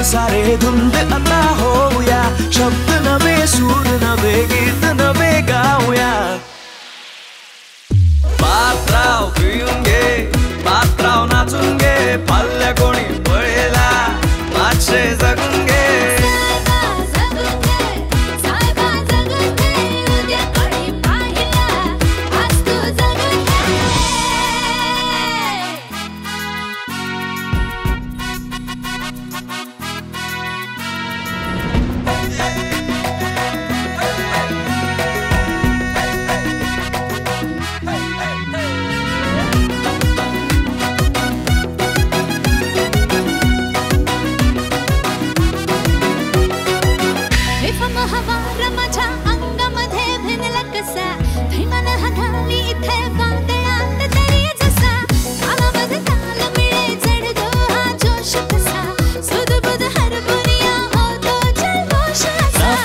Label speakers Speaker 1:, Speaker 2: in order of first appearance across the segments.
Speaker 1: सारे धुंद आता होऊया, शब्द नवे सूर नवे गीत नवे गाऊया। पात्राव पिऊन घे, पात्राव नाचून घे, पाल्ल्या कोणी पळेला मासे जगून घे।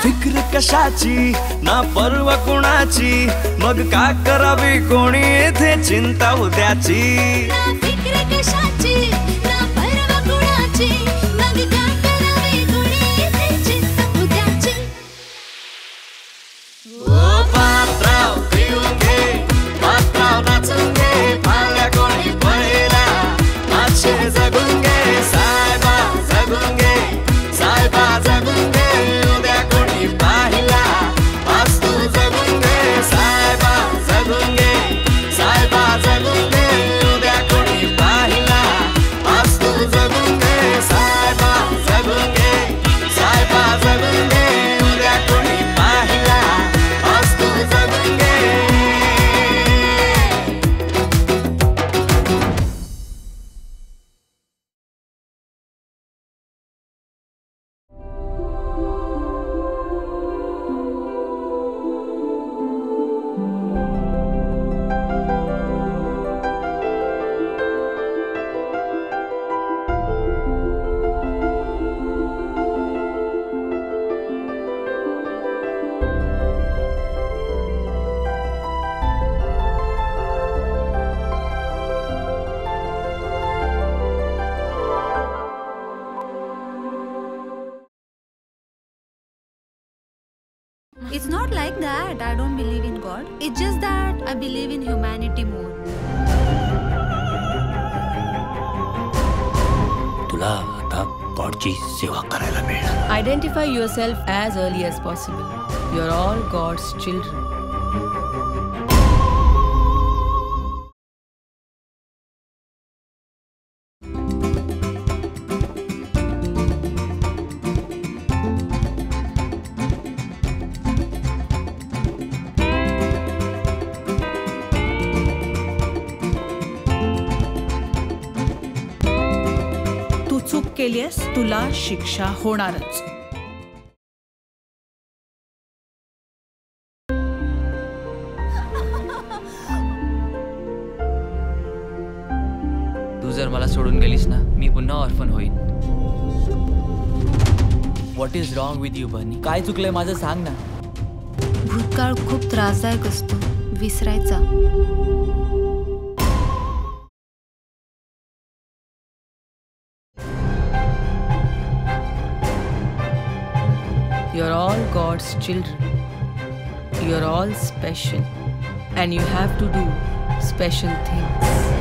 Speaker 1: फिक्र कशाची ना परवा कुणाची, मग का करावी कोणी येथे चिंता उद्याची।
Speaker 2: ना फिक्र कशाची ना परवा कुणाची, मग का करावी कोणी येथे चिंता उद्याची।
Speaker 1: ओ पात्राव पिऊन घे, पात्राव नाचून घे, पाल्या कोणी पळेला मासे जगून घे। साहेबा जगून घे, साहेबा जगून घे, उद्या कोणी पाहिला आज तू जगून घे। साहेबा जगून घे, साहेबा जगून घे, उद्या कोणी पाहिला आज तू जगून घे। साहेबा जगून घे, साहेबा जगून घे, उद्या कोणी पाहिला आज तू जगून घे।
Speaker 2: It's not like that I don't believe in God. It's just that I believe in humanity more.
Speaker 3: तुला आता गॉडची सेवा करायला मिळणार।
Speaker 4: Identify yourself as early as possible. You're all God's children.
Speaker 5: चूक केलीस तुला शिक्षा होणारच।
Speaker 6: तू जर मला सोडून गेलीस ना, मी पुन्हा ऑर्फन होईन। What is wrong with you बनी? काय चुकलंय माझं सांग ना।
Speaker 2: भूतकाळ खूप त्रासदायक असतो, विसरायचा।
Speaker 4: You're all God's children. You're all special. And you have to do special things.